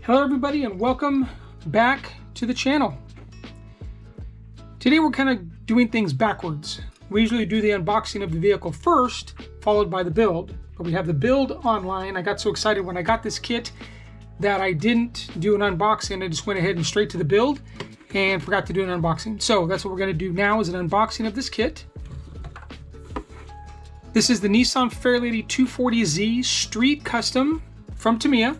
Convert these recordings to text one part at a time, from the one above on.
Hello everybody and welcome back to the channel. Today we're kind of doing things backwards. We usually do the unboxing of the vehicle first, followed by the build. But we have the build online. I got so excited when I got this kit that I didn't do an unboxing. I just went ahead and straight to the build and forgot to do an unboxing. So that's what we're going to do now, is an unboxing of this kit. This is the Nissan Fairlady 240Z Street Custom from Tamiya.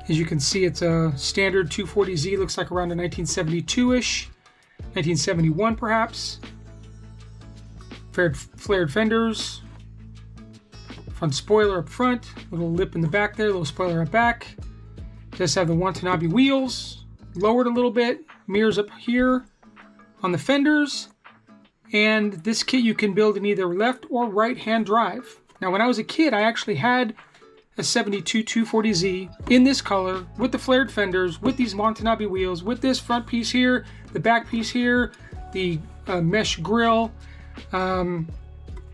As you can see, it's a standard 240Z, looks like around a 1972-ish, 1971 perhaps. Flared fenders, front spoiler up front, little lip in the back there, little spoiler up back. Just have the Watanabe wheels, lowered a little bit, mirrors up here on the fenders. And this kit you can build in either left or right hand drive. Now when I was a kid, I actually had a 72 240Z in this color with the flared fenders, with these Watanabe wheels, with this front piece here, the back piece here, the mesh grille. The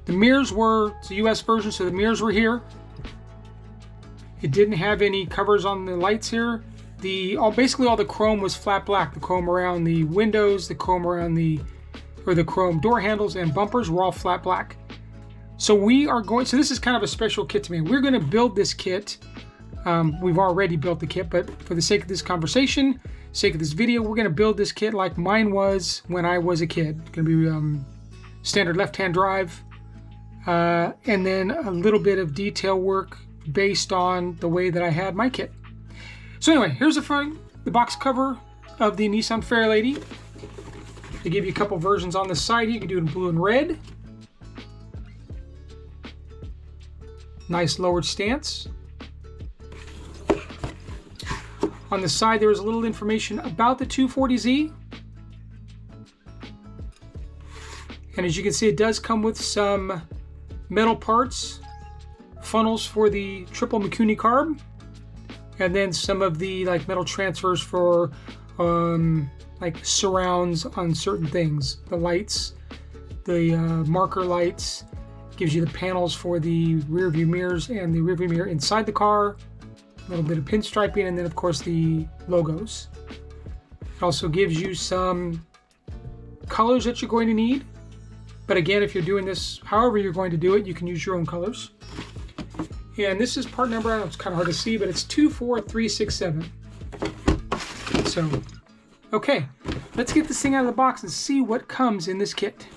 mirrors were, it's a US version, so the mirrors were here. It didn't have any covers on the lights here. Basically all the chrome was flat black. The chrome around the windows, the chrome around the chrome door handles and bumpers were all flat black. So this is kind of a special kit to me. We're going to build this kit. We've already built the kit, but for the sake of this conversation, sake of this video, we're going to build this kit like mine was when I was a kid. It's going to be standard left-hand drive, and then a little bit of detail work based on the way that I had my kit. So anyway, here's the box cover of the Nissan Fairlady. They give you a couple versions on the side. You can do it in blue and red. Nice lowered stance. On the side there is a little information about the 240Z. And as you can see, it does come with some metal parts, funnels for the triple Mikuni carb, and then some of the metal transfers for like surrounds on certain things. The lights, the marker lights. Gives you the panels for the rear view mirrors and the rear view mirror inside the car. A little bit of pinstriping, and then of course the logos. It also gives you some colors that you're going to need. But again, if you're doing this, however you're going to do it, you can use your own colors. And this is part number, I know it's kind of hard to see, but it's 24367. So, okay, let's get this thing out of the box and see what comes in this kit.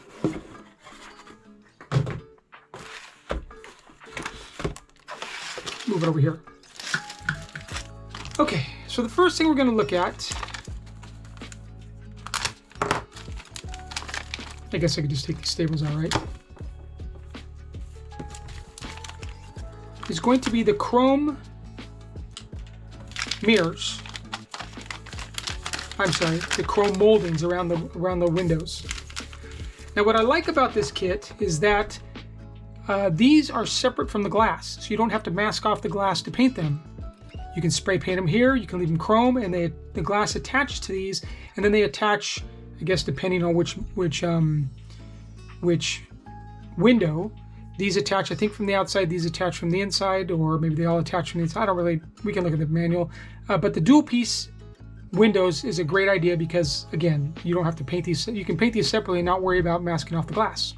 Move it over here. Okay, so the first thing we're going to look at, I guess I could just take these staples out, right? Is going to be the chrome mirrors. I'm sorry, the chrome moldings around the windows. Now what I like about this kit is that these are separate from the glass, so you don't have to mask off the glass to paint them. You can spray paint them here, you can leave them chrome, and the glass attaches to these, and then they attach, I guess depending on which window, these attach, I think from the outside, these attach from the inside, or maybe they all attach from the inside. We can look at the manual. But the dual piece windows is a great idea because, again, you don't have to paint these. You can paint these separately and not worry about masking off the glass.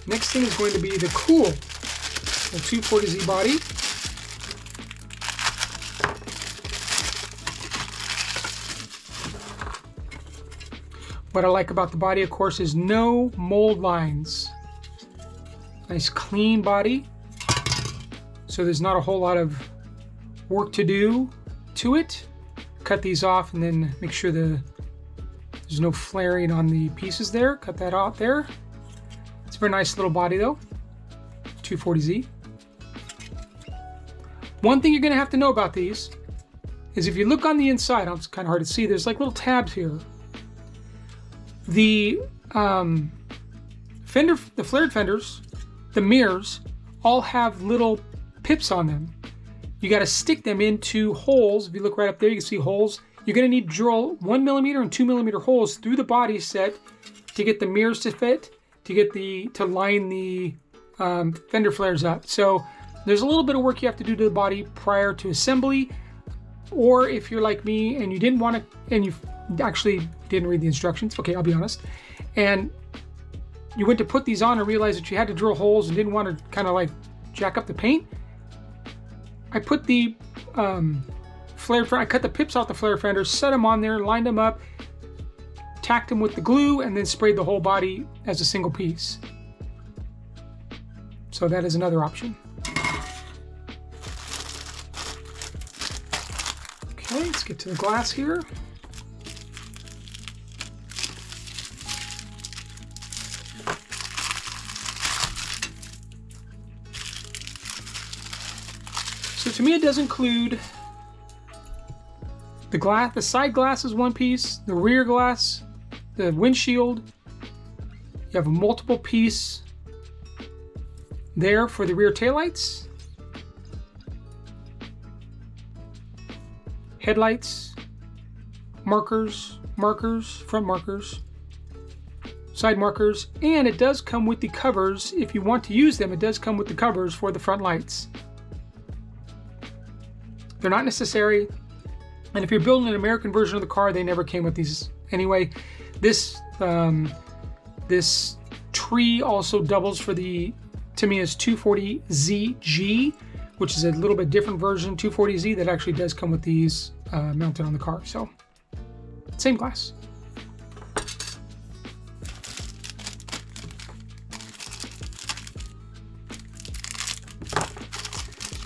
Next thing is going to be the cool 240Z body. What I like about the body, of course, is no mold lines. Nice clean body. So there's not a whole lot of work to do to it. Cut these off and then make sure there's no flaring on the pieces there. Cut that out there. It's a very nice little body though, 240Z. One thing you're going to have to know about these is if you look on the inside, it's kind of hard to see, there's like little tabs here. The flared fenders, the mirrors, all have little pips on them. You got to stick them into holes. If you look right up there, you can see holes. You're going to need to drill 1mm and 2mm holes through the body set to get the mirrors to fit, to line the fender flares up. So there's a little bit of work you have to do to the body prior to assembly, or if you're like me and you didn't want to, and you actually didn't read the instructions, okay, I'll be honest, and you went to put these on and realized that you had to drill holes and didn't want to kind of like jack up the paint, I put the flare fender, I cut the pips off the flare fenders, set them on there, lined them up, tacked them with the glue, and then sprayed the whole body as a single piece. So that is another option. Okay, let's get to the glass here. So to me, it does include the glass. The side glass is one piece, the rear glass, the windshield. You have a multiple piece there for the rear taillights, headlights, markers, front markers, side markers, and it does come with the covers. If you want to use them, it does come with the covers for the front lights. They're not necessary, and if you're building an American version of the car, they never came with these anyway. This tree also doubles for the Tamiya's 240ZG, which is a little bit different version, 240Z, that actually does come with these mounted on the car. So, same glass.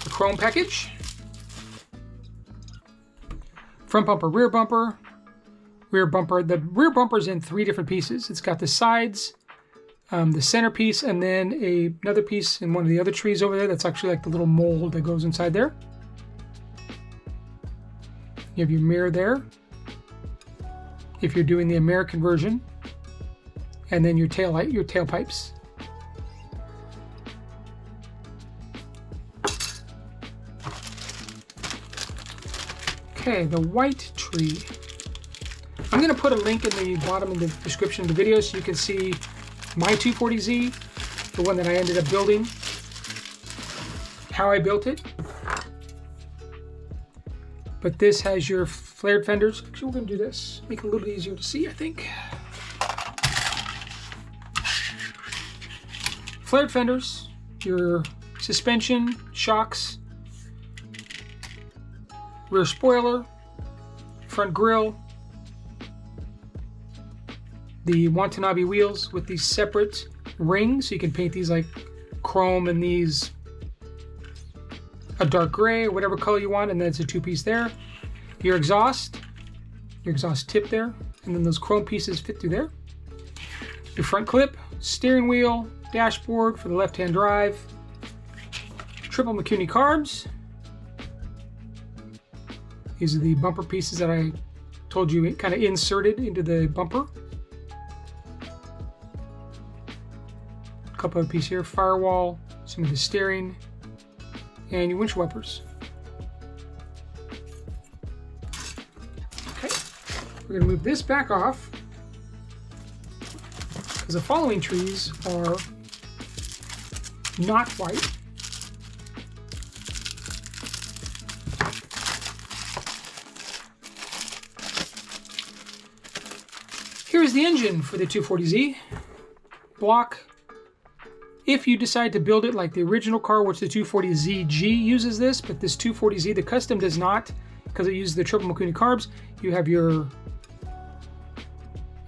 The chrome package. Front bumper, rear bumper, rear bumper. The rear bumper is in 3 different pieces. It's got the sides, the centerpiece, and then another piece in one of the other trees over there. That's actually like the little mold that goes inside there. You have your mirror there, if you're doing the American version, and then your taillight, your tailpipes. Okay, the white tree. I'm going to put a link in the bottom of the description of the video so you can see my 240Z, the one that I ended up building, how I built it. But this has your flared fenders. Actually, we're going to do this, make it a little bit easier to see, I think. Flared fenders, your suspension, shocks, rear spoiler, front grille, the Watanabe wheels with these separate rings, so you can paint these like chrome and these a dark gray or whatever color you want, and then it's a 2-piece there. Your exhaust tip there, and then those chrome pieces fit through there. Your front clip, steering wheel, dashboard for the left-hand drive, triple Mikuni carbs. These are the bumper pieces that I told you kind of inserted into the bumper. A couple of pieces here, firewall, some of the steering, and your windshield wipers. Okay, we're going to move this back off because the following trees are not white. Here's the engine for the 240Z block. If you decide to build it like the original car, which the 240ZG uses this, but this 240Z, the custom, does not, because it uses the triple Mikuni carbs. You have your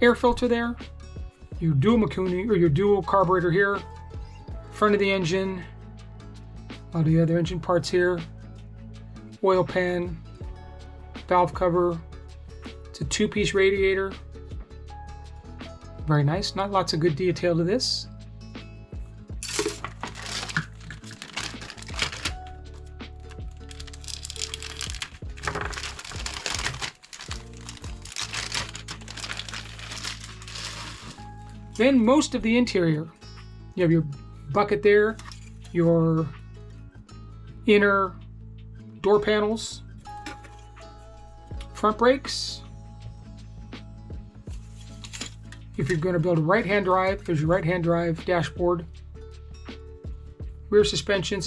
air filter there, your dual Mikuni, or your dual carburetor here, front of the engine, all the other engine parts here, oil pan, valve cover. It's a 2-piece radiator. Very nice, not lots of good detail to this. Then most of the interior. You have your bucket there, your inner door panels, front brakes. If you're going to build a right-hand drive, there's your right-hand drive dashboard. rear suspension,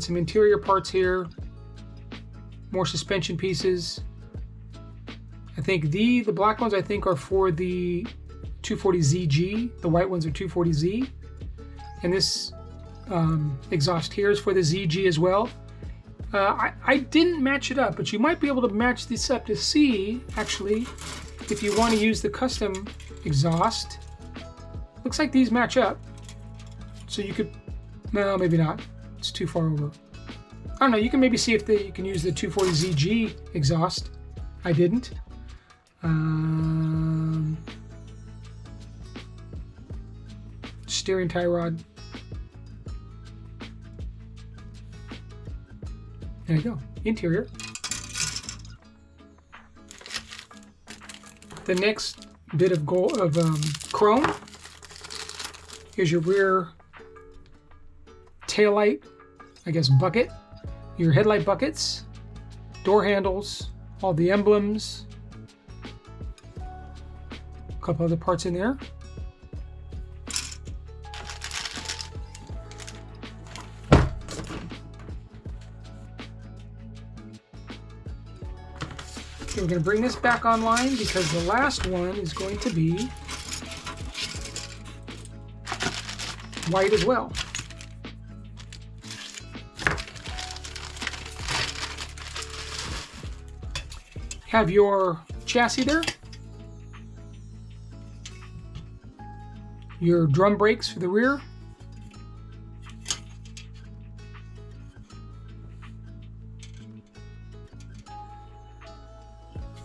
some interior parts here, more suspension pieces. I think the black ones I think are for the 240ZG, the white ones are 240Z, and this exhaust here is for the ZG as well. I didn't match it up, but you might be able to match this up to see, actually, if you want to use the custom exhaust. Looks like these match up. So you could, no, maybe not. It's too far over. I don't know, you can maybe see if you can use the 240ZG exhaust. I didn't. Steering tie rod. There you go. Interior. The next bit of chrome. Here's your rear taillight, I guess, bucket. Your headlight buckets, door handles, all the emblems. A couple other parts in there. Okay, we're going to bring this back online because the last one is going to be white as well. Have your chassis there, your drum brakes for the rear,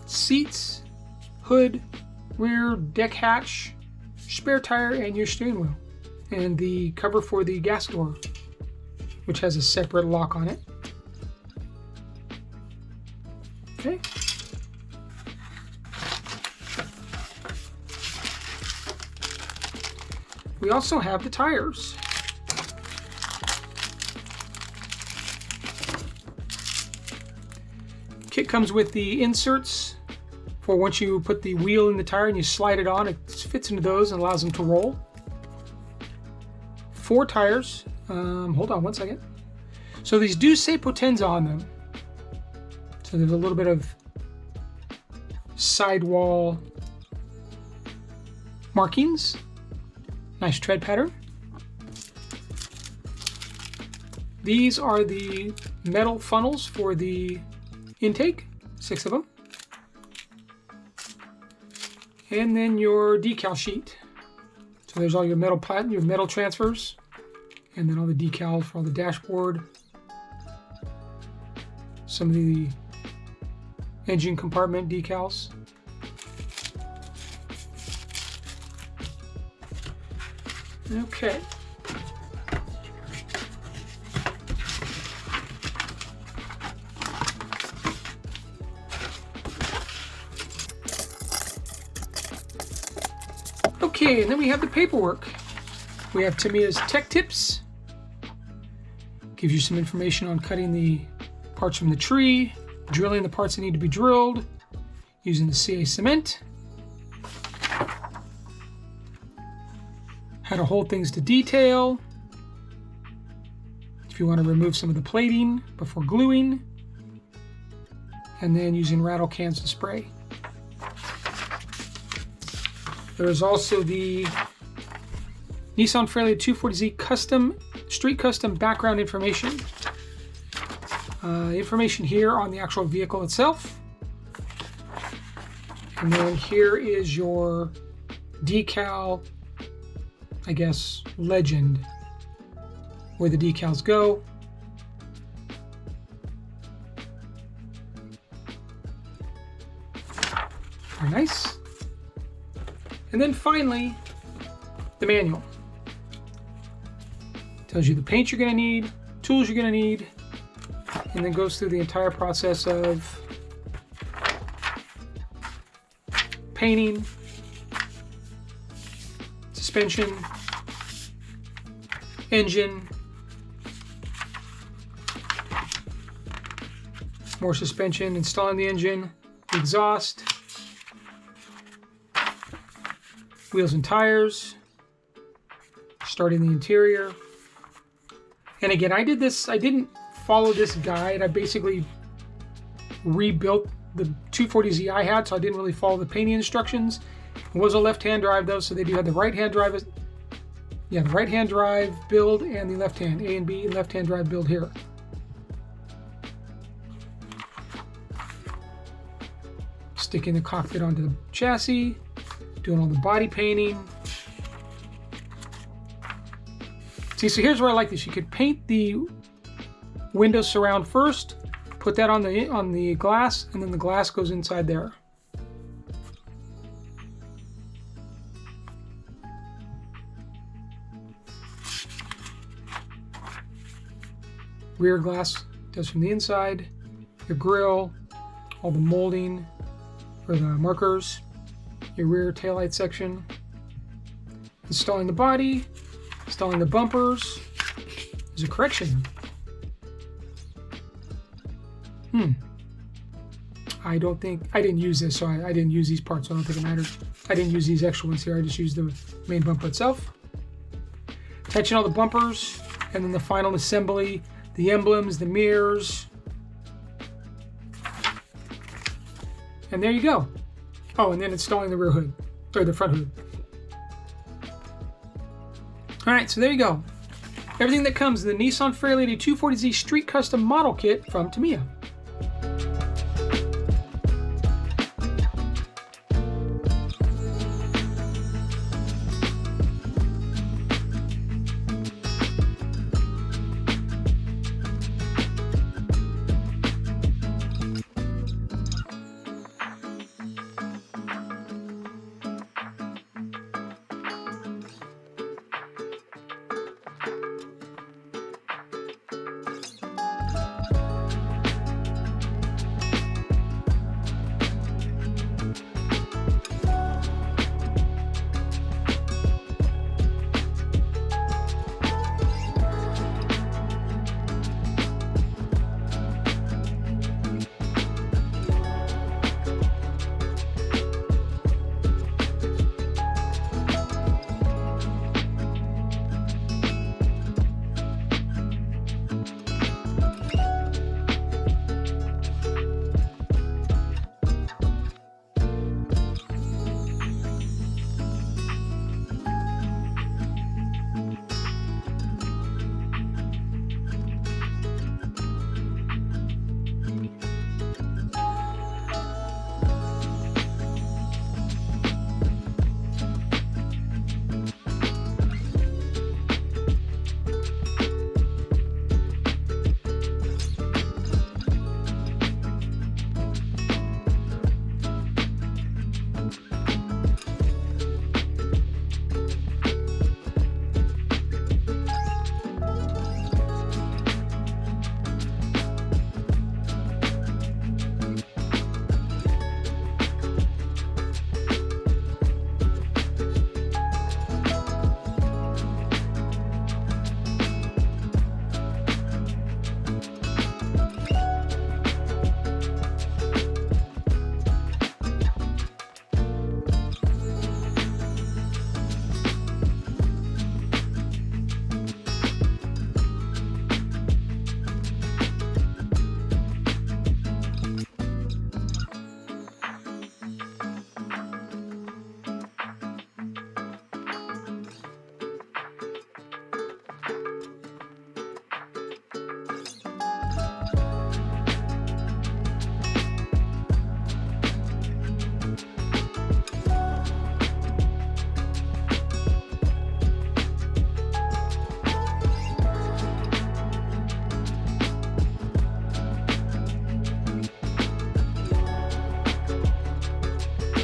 seats, hood, rear deck hatch, spare tire, and your steering wheel, and the cover for the gas door, which has a separate lock on it. Okay. We also have the tires. Kit comes with the inserts for once you put the wheel in the tire and you slide it on, it fits into those and allows them to roll. 4 tires. Hold on one second. So these do say Potenza on them. So there's a little bit of sidewall markings. Nice tread pattern. These are the metal funnels for the intake, 6 of them. And then your decal sheet. So there's all your metal transfers, and then all the decals for all the dashboard. Some of the engine compartment decals. Okay. Okay, and then we have the paperwork. We have Tamiya's Tech Tips. Gives you some information on cutting the parts from the tree, drilling the parts that need to be drilled, using the CA cement, how to hold things to detail, if you want to remove some of the plating before gluing, and then using rattle cans to spray. There is also the Nissan Fairlady 240Z street custom background information. Information here on the actual vehicle itself. And then here is your decal, I guess, legend, where the decals go. Very nice. And then finally, the manual. Tells you the paint you're going to need, tools you're going to need, and then goes through the entire process of painting, suspension, engine, more suspension, installing the engine, exhaust, wheels and tires, starting the interior, And again, I didn't follow this guide. I basically rebuilt the 240Z I had, so I didn't really follow the painting instructions. It was a left-hand drive though, so they do have the right-hand drive. Yeah, the right-hand drive build and the left-hand, A and B, left-hand drive build here. Sticking the cockpit onto the chassis, doing all the body painting. See, so here's where I like this. You could paint the window surround first, put that on the glass, and then the glass goes inside there. Rear glass does from the inside, your grille, all the molding for the markers, your rear taillight section, installing the body, installing the bumpers. There's a correction. I didn't use this, so I didn't use these parts, so I don't think it matters. I didn't use these extra ones here, I just used the main bumper itself. Attaching all the bumpers, and then the final assembly, the emblems, the mirrors. And there you go. Oh, and then installing the rear hood, or the front hood. All right, so there you go. Everything that comes in the Nissan Fairlady 240Z Street Custom Model Kit from Tamiya.